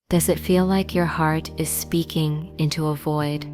Does it feel like your heart is speaking into a void?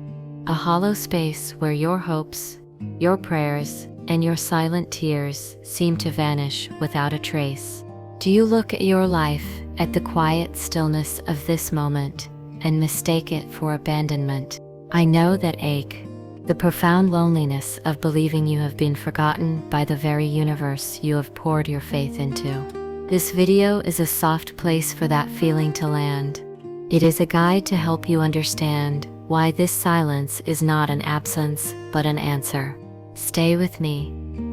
A hollow space where your hopes, your prayers, and your silent tears seem to vanish without a trace? Do you look at your life, at the quiet stillness of this moment, and mistake it for abandonment? I know that ache, the profound loneliness of believing you have been forgotten by the very universe you have poured your faith into. This video is a soft place for that feeling to land. It is a guide to help you understand why this silence is not an absence, but an answer. Stay with me,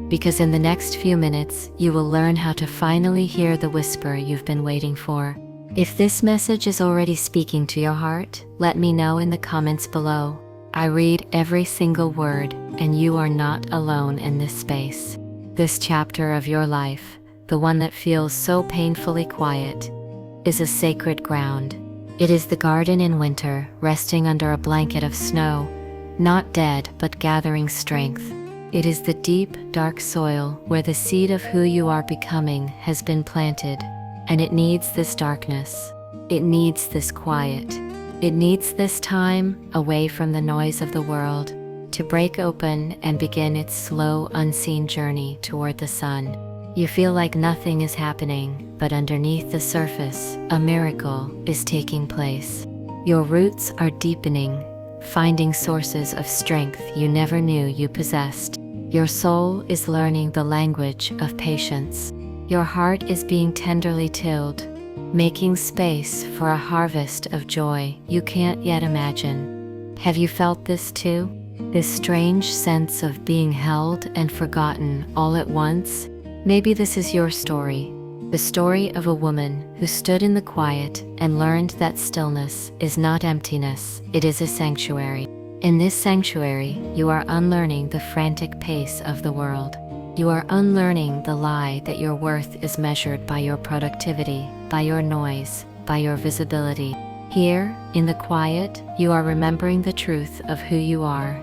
because in the next few minutes, you will learn how to finally hear the whisper you've been waiting for. If this message is already speaking to your heart, let me know in the comments below. I read every single word, and you are not alone in this space. This chapter of your life, the one that feels so painfully quiet, is a sacred ground. It is the garden in winter, resting under a blanket of snow, not dead but gathering strength. It is the deep, dark soil where the seed of who you are becoming has been planted, and it needs this darkness. It needs this quiet. It needs this time away from the noise of the world to break open and begin its slow, unseen journey toward the sun. You feel like nothing is happening, but underneath the surface, a miracle is taking place. Your roots are deepening, finding sources of strength you never knew you possessed. Your soul is learning the language of patience. Your heart is being tenderly tilled, making space for a harvest of joy you can't yet imagine. Have you felt this too? This strange sense of being held and forgotten all at once? Maybe this is your story, the story of a woman who stood in the quiet and learned that stillness is not emptiness, it is a sanctuary. In this sanctuary, you are unlearning the frantic pace of the world. You are unlearning the lie that your worth is measured by your productivity, by your noise, by your visibility. Here, in the quiet, you are remembering the truth of who you are.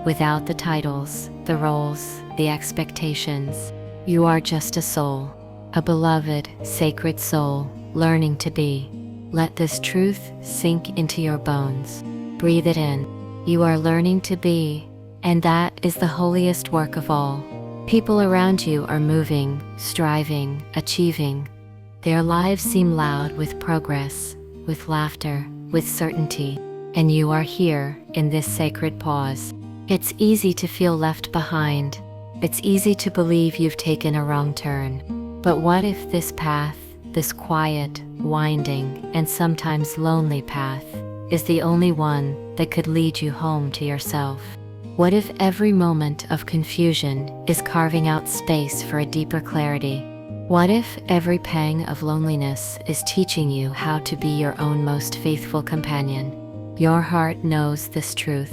Without the titles, the roles, the expectations. You are just a soul, a beloved, sacred soul, learning to be. Let this truth sink into your bones. Breathe it in. You are learning to be, and that is the holiest work of all. People around you are moving, striving, achieving. Their lives seem loud with progress, with laughter, with certainty, and you are here in this sacred pause. It's easy to feel left behind. It's easy to believe you've taken a wrong turn. But what if this path, this quiet, winding, and sometimes lonely path, is the only one that could lead you home to yourself? What if every moment of confusion is carving out space for a deeper clarity? What if every pang of loneliness is teaching you how to be your own most faithful companion? Your heart knows this truth.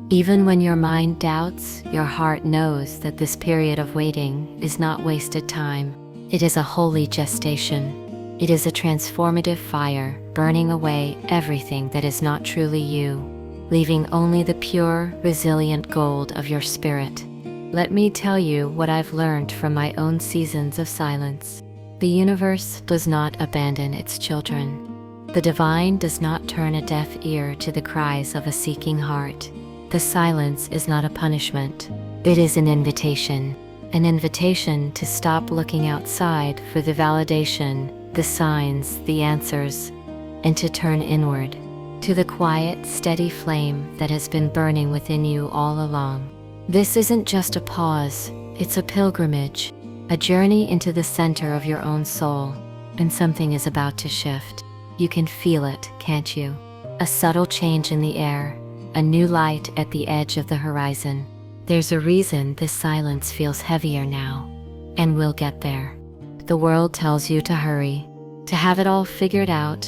Even when your mind doubts, your heart knows that this period of waiting is not wasted time. It is a holy gestation. It is a transformative fire, burning away everything that is not truly you, leaving only the pure, resilient gold of your spirit. Let me tell you what I've learned from my own seasons of silence. The universe does not abandon its children. The divine does not turn a deaf ear to the cries of a seeking heart. The silence is not a punishment. It is an invitation to stop looking outside for the validation, the signs, the answers, and to turn inward, to the quiet, steady flame that has been burning within you all along. This isn't just a pause, it's a pilgrimage, a journey into the center of your own soul, and something is about to shift. You can feel it, can't you? A subtle change in the air, a new light at the edge of the horizon. There's a reason this silence feels heavier now, and we'll get there. The world tells you to hurry, to have it all figured out,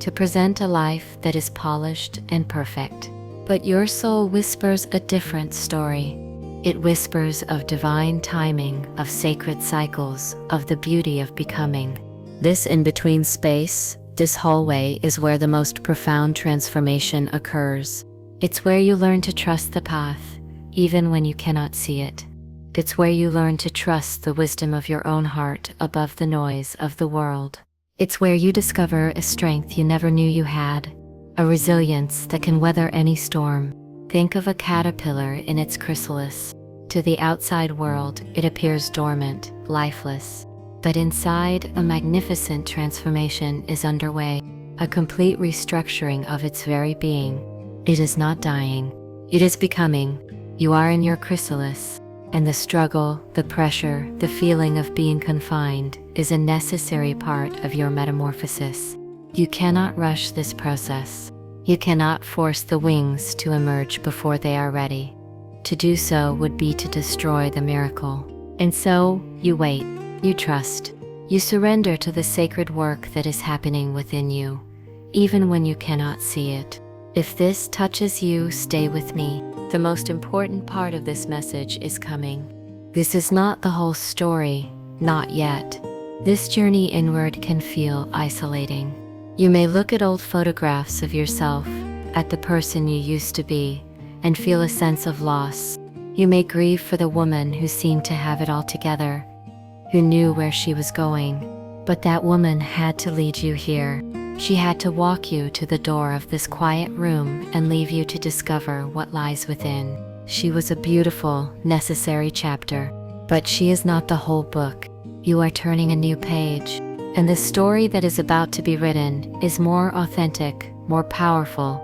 to present a life that is polished and perfect. But your soul whispers a different story. It whispers of divine timing, of sacred cycles, of the beauty of becoming. This in-between space, this hallway, is where the most profound transformation occurs. It's where you learn to trust the path, even when you cannot see it. It's where you learn to trust the wisdom of your own heart above the noise of the world. It's where you discover a strength you never knew you had, a resilience that can weather any storm. Think of a caterpillar in its chrysalis. To the outside world, it appears dormant, lifeless. But inside, a magnificent transformation is underway, a complete restructuring of its very being. It is not dying. It is becoming. You are in your chrysalis, and the struggle, the pressure, the feeling of being confined is a necessary part of your metamorphosis. You cannot rush this process. You cannot force the wings to emerge before they are ready. To do so would be to destroy the miracle. And so, you wait, you trust, you surrender to the sacred work that is happening within you, even when you cannot see it. If this touches you, stay with me. The most important part of this message is coming. This is not the whole story, not yet. This journey inward can feel isolating. You may look at old photographs of yourself, at the person you used to be, and feel a sense of loss. You may grieve for the woman who seemed to have it all together, who knew where she was going. But that woman had to lead you here. She had to walk you to the door of this quiet room and leave you to discover what lies within. She was a beautiful, necessary chapter, but she is not the whole book. You are turning a new page, and the story that is about to be written is more authentic, more powerful,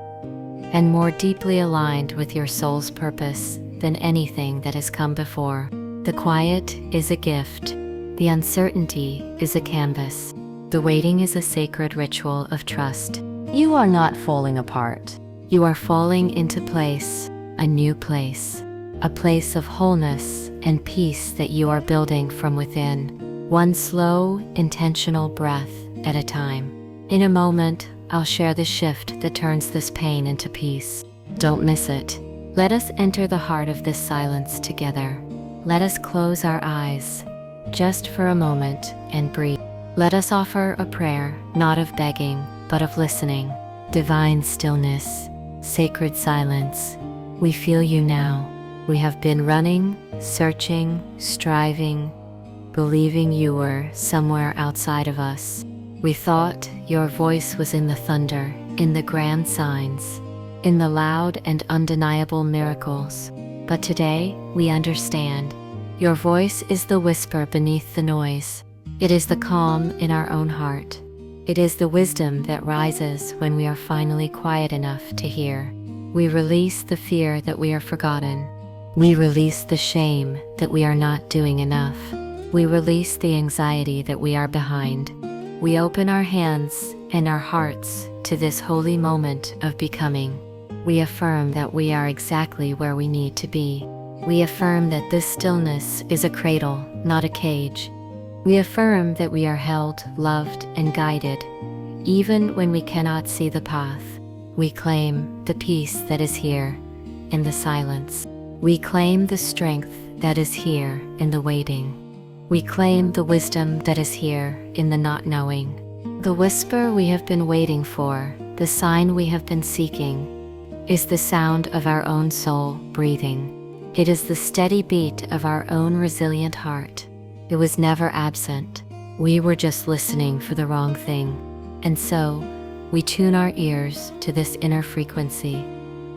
and more deeply aligned with your soul's purpose than anything that has come before. The quiet is a gift. The uncertainty is a canvas. The waiting is a sacred ritual of trust. You are not falling apart. You are falling into place, a new place, a place of wholeness and peace that you are building from within, one slow, intentional breath at a time. In a moment, I'll share the shift that turns this pain into peace. Don't miss it. Let us enter the heart of this silence together. Let us close our eyes, just for a moment, and breathe. Let us offer a prayer, not of begging, but of listening. Divine stillness, sacred silence, we feel you now. We have been running, searching, striving, believing you were somewhere outside of us. We thought your voice was in the thunder, in the grand signs, in the loud and undeniable miracles. But today, we understand. Your voice is the whisper beneath the noise. It is the calm in our own heart. It is the wisdom that rises when we are finally quiet enough to hear. We release the fear that we are forgotten. We release the shame that we are not doing enough. We release the anxiety that we are behind. We open our hands and our hearts to this holy moment of becoming. We affirm that we are exactly where we need to be. We affirm that this stillness is a cradle, not a cage. We affirm that we are held, loved, and guided, even when we cannot see the path. We claim the peace that is here in the silence. We claim the strength that is here in the waiting. We claim the wisdom that is here in the not knowing. The whisper we have been waiting for, the sign we have been seeking, is the sound of our own soul breathing. It is the steady beat of our own resilient heart. It was never absent. We were just listening for the wrong thing. And so, we tune our ears to this inner frequency,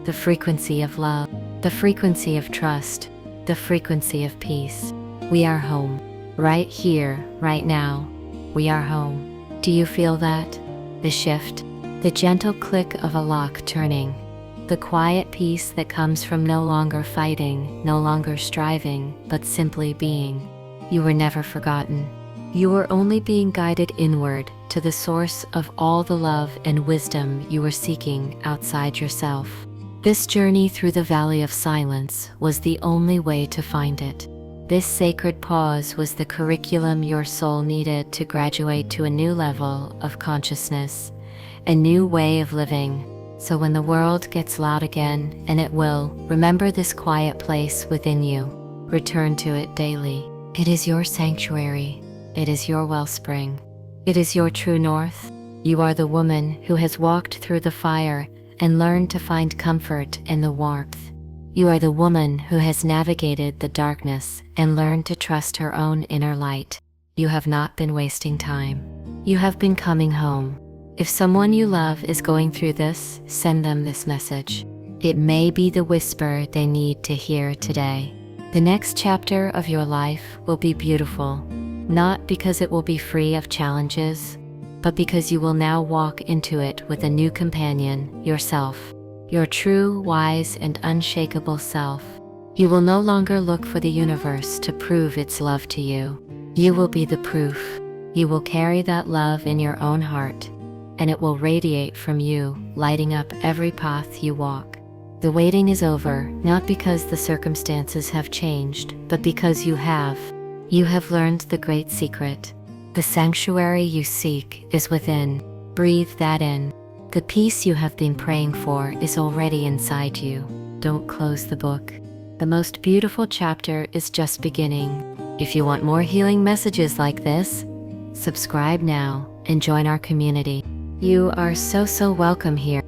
the frequency of love, the frequency of trust, the frequency of peace. We are home. Right here, right now. We are home. Do you feel that? The shift, the gentle click of a lock turning, the quiet peace that comes from no longer fighting, no longer striving, but simply being. You were never forgotten. You were only being guided inward to the source of all the love and wisdom you were seeking outside yourself. This journey through the valley of silence was the only way to find it. This sacred pause was the curriculum your soul needed to graduate to a new level of consciousness, a new way of living. So when the world gets loud again, and it will, remember this quiet place within you. Return to it daily. It is your sanctuary. It is your wellspring. It is your true north. You are the woman who has walked through the fire and learned to find comfort in the warmth. You are the woman who has navigated the darkness and learned to trust her own inner light. You have not been wasting time. you have been coming home. If someone you love is going through this, send them this message. It may be the whisper they need to hear today. The next chapter of your life will be beautiful, not because it will be free of challenges, but because you will now walk into it with a new companion, yourself, your true, wise, and unshakable self. You will no longer look for the universe to prove its love to you. You will be the proof. You will carry that love in your own heart, and it will radiate from you, lighting up every path you walk. The waiting is over, not because the circumstances have changed, but because you have. You have learned the great secret. The sanctuary you seek is within. Breathe that in. The peace you have been praying for is already inside you. Don't close the book. The most beautiful chapter is just beginning. If you want more healing messages like this, subscribe now and join our community. You are so welcome here.